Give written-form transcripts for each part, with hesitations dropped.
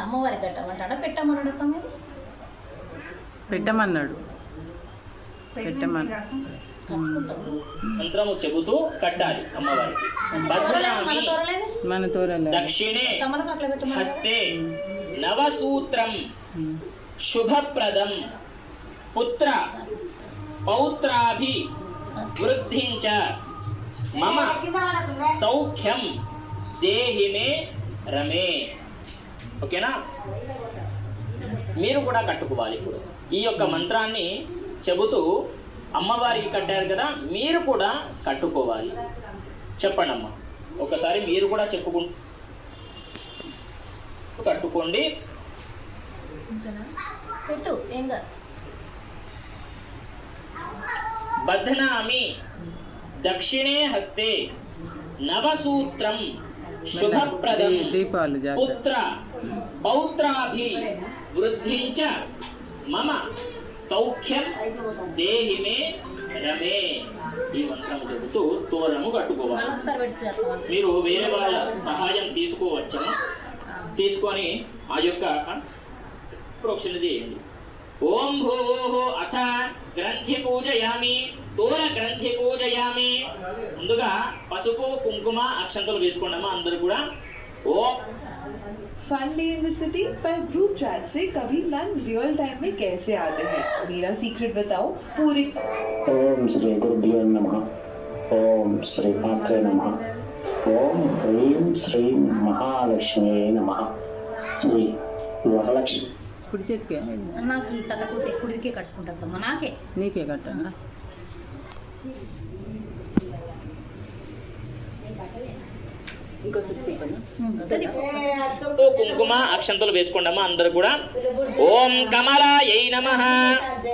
అమ్మవారి కట్టమంటాడా పెట్టమన్నాడు తమ్ముడు పెట్టమన్నాడు మంత్రము చెబుతూ కట్టాలి అమ్మవారికి. బధ్నామి మన తోరలే దక్షిణే హస్తే నవసూత్రం శుభప్రదం పుత్ర పౌత్రాభి వృద్ధించ మమ సౌఖ్యం దేహి మే రమే. ఓకేనా? మీరు కూడా కట్టుకోవాలి. ఇప్పుడు ఈ యొక్క మంత్రాన్ని చెబుతూ అమ్మవారికి కట్టారు కదా, మీరు కూడా కట్టుకోవాలి. చెప్పండి అమ్మ, ఒకసారి మీరు కూడా కట్టుకోండి. బధ్నామి దక్షిణే హస్తే నవసూత్రం శుభప్రదం పుత్ర పౌత్రాభి వృద్ధించ మమ సౌఖ్యం దేహి మే రమే. ఈ మంత్రం చెబుతూ తోరణము కట్టుకోవాలి. మీరు వేరే వాళ్ళ సహాయం తీసుకోవచ్చను. తీసుకొని ఆ యొక్క ప్రోక్షణ చేయండి. ఓం భూః అథ గ్రంథి పూజయామి, తోర గ్రంథి పూజయామి. ముందుగా పసుపు కుంకుమ అక్షంతలు వేసుకోండమ్మా అందరూ కూడా. ఓం fun day in the city पर ग्रुप चैट से कभी लंच रियल टाइम में कैसे आते हैं, मेरा सीक्रेट बताओ पूरी। ओम श्री गुरुभ्यो नमः, ओम श्री मात्रे नमः, ओम ह्रीं श्री महालक्ष्मी नमः, श्री వరలక్ష్మి. కుడి చేతికే నాకు ఈ కథకు కుడికే కట్టుకుంటామ్మా. నాకే నీకే కట్టండి. కుంకుమ అక్షంతలు వేసుకోండమ్మా అందరూ కూడా. ఓం కమలాయై నమః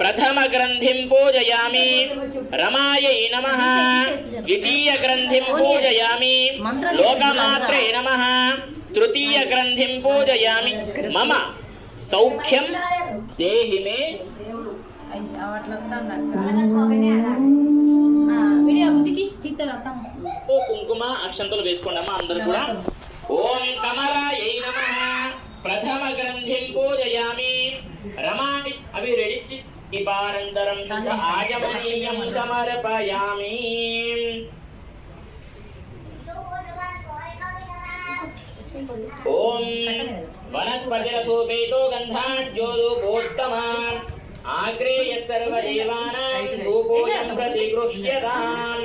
ప్రథమ గ్రంథిం పూజయామి, రమాయై నమః ద్వితీయ గ్రంథిం పూజయామి, లోకమాత్రే నమః తృతీయ గ్రంథిం పూజయామి, మమ సౌఖ్యం దేహి మే. కుంకుమ అక్షంతలు వేసుకోండమ్మా అందరూ కూడా. ఓం కమలాయై నమః ప్రథమ గ్రంథిం పూజయామి, రమామి అవి రెడీ. దీపానంతరం శుద్ధ ఆచమనీయం సమర్పయామి. ఓం వనస్పతిరసోపేతో గంధాఢ్యోదూపోత్తమా ఆగ్రేయ సర్వదేవానాం ధూపోయం ప్రతిగృహ్యతాం.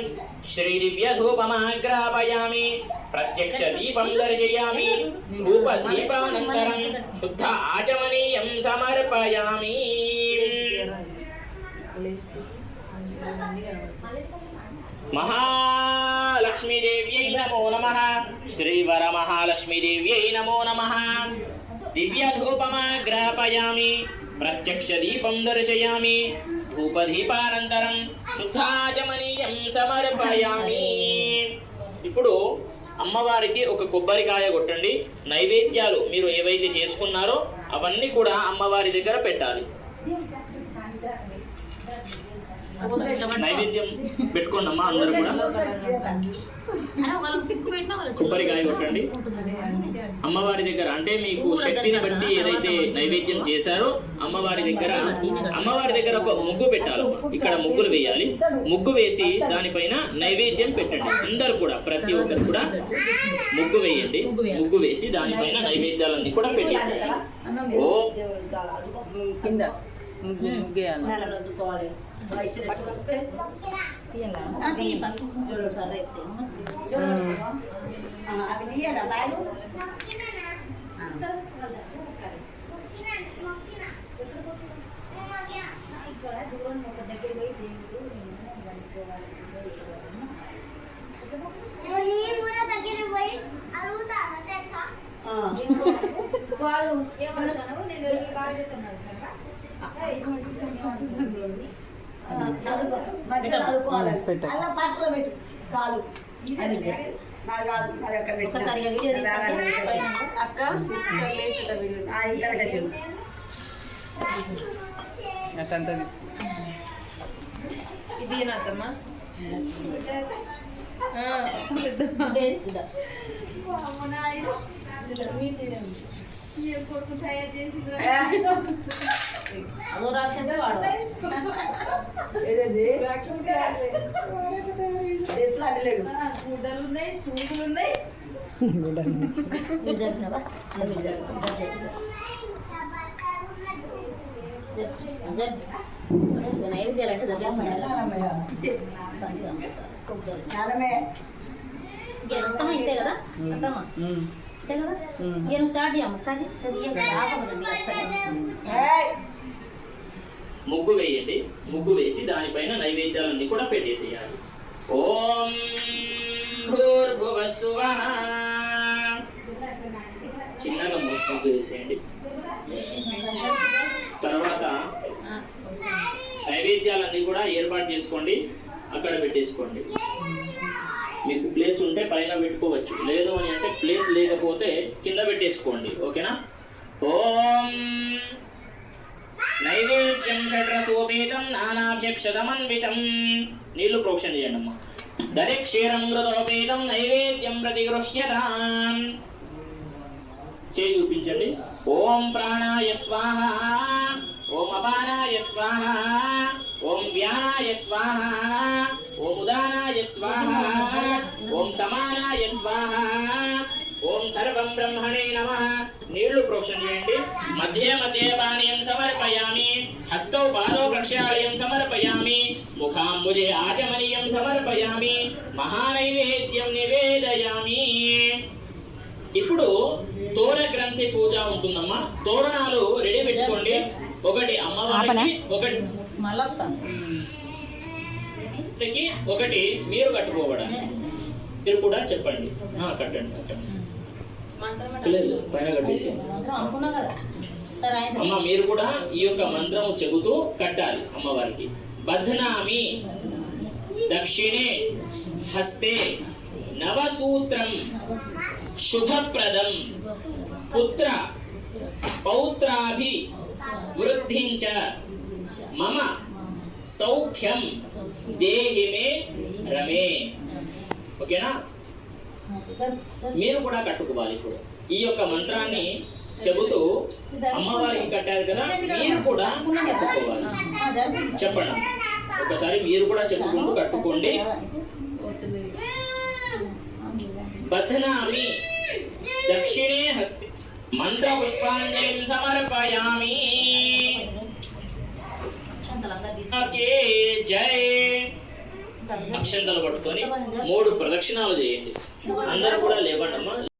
శ్రీదివ్యధూపమాగ్రాపయామి, ప్రత్యక్ష దీపం దర్శయామి, ధూపదీపానంతరం శుద్ధ ఆచమనీయం సమర్పయామి. మహాలక్ష్మీదేవ్యై నమో నమః, శ్రీవరమహాలక్ష్మీదేవ్యై నమో నమః. దివ్యధూపమాగ్రాపయామి, ప్రత్యక్ష దీపం దర్శయామి, ధూపదీపానంతరం శుద్ధాచమనీయం సమర్పయామి. ఇప్పుడు అమ్మవారికి ఒక కొబ్బరికాయ కొట్టండి. నైవేద్యాలు మీరు ఏవైతే చేసుకున్నారో అవన్నీ కూడా అమ్మవారి దగ్గర పెట్టాలి. నైవేద్యం పెట్టుకోండమ్మా అందరూ కూడా. కొబ్బరికాయ కొట్టండి అమ్మవారి దగ్గర. అంటే మీకు శక్తిని బట్టి ఏదైతే నైవేద్యం చేశారో అమ్మవారి దగ్గర ఒక ముగ్గు పెట్టాలమ్మా. ఇక్కడ ముగ్గులు వేయాలి. ముగ్గు వేసి దానిపైన నైవేద్యం పెట్టండి. అందరు కూడా ప్రతి ఒక్కరు కూడా ముగ్గు వేయండి. ముగ్గు వేసి దానిపైన నైవేద్యాలన్నీ కూడా పెట్టేసి ఓ కింద ముగ్గేయాలి. ఒకసారిగా వీడియో అక్క ఇది ఏనమ్మా అదో రాక్షసే వాడు మీరు జరిపినవా మీరు నైవేద్యాలు అంటే దగ్గర అత్తమ్మ ఇంతే కదా అత్తమ్మ ఇంతే కదా నేను స్టార్ట్ చేయమ్మ స్టార్ట్ ముగ్గు వేయండి. ముగ్గు వేసి దానిపైన నైవేద్యాలన్నీ కూడా పెట్టేసేయాలి. ఓం భూర్భువస్సువః. చిన్నగా ముగ్గు వేసేయండి. తర్వాత నైవేద్యాలన్నీ కూడా ఏర్పాటు చేసుకోండి, అక్కడ పెట్టేసుకోండి. మీకు ప్లేస్ ఉంటే పైన పెట్టుకోవచ్చు, లేదు అని అంటే ప్లేస్ లేకపోతే కింద పెట్టేసుకోండి. ఓకేనా? ఓం నైవేద్యం షడ్రసోపేతం నానాభ్యక్షతమన్వితం. నీళ్లు ప్రోక్షణ చేయండి అమ్మా. దరిక్షీరం మృతోపేతం నైవేద్యం ప్రతిగృహ్యతాం. చేయి చూపించండి. ఓం ప్రాణాయ స్వాహ, ఓం అపానాయ స్వాహ, ఓం వ్యానాయ స్వాహ, ఓం ఉదానాయ స్వాహ, ఓం సమానాయ స్వాహ, ఓం సర్వం బ్రహ్మణే నమః. నీళ్లు ప్రోక్షణ చేయండి. మధ్య మధ్య పానీయం సమర్పయామి. హస్తౌ పాదౌ ప్రక్షాళయం సమర్పయామి. ముఖాంబుజే ఆచమనీయం సమర్పయామి. మహానైవేద్యం నివేదయామి. ఇప్పుడు తోర గ్రంథి పూజ ఉంటుందమ్మా. తోరణాలు రెడీ పెట్టుకోండి. ఒకటి అమ్మవారికి, ఒకటి ఒకటి మీరు కట్టుకోవడానికి. మీరు కూడా చెప్పండి. కట్టండి కట్టండి. లేదు, పైన కట్టేసి అమ్మ మీరు కూడా ఈ యొక్క మంత్రం చెబుతూ కట్టాలి అమ్మవారికి. బధ్నామి దక్షిణే హస్తే నవసూత్రం శుభప్రదం పుత్ర పౌత్రాభి వృద్ధించ మమ సౌఖ్యం దేహి మే రమే. ఓకేనా? మీరు కూడా కట్టుకోవాలి. ఇప్పుడు ఈ యొక్క మంత్రాన్ని చెబుతూ అమ్మవారికి కట్టారు కదా, మీరు కూడా కట్టుకోవాలి. చెప్పండి ఒకసారి, మీరు కూడా చెప్పుకుంటూ కట్టుకోండి. బధ్నామి దక్షిణే హస్తే మంత్ర పుష్పాంజలిం సమర్పయామి. జై. అక్షంతలు పట్టుకొని 3 ప్రదక్షిణాలు చేయండి. అందరూ కూడా లేవండమ్మా.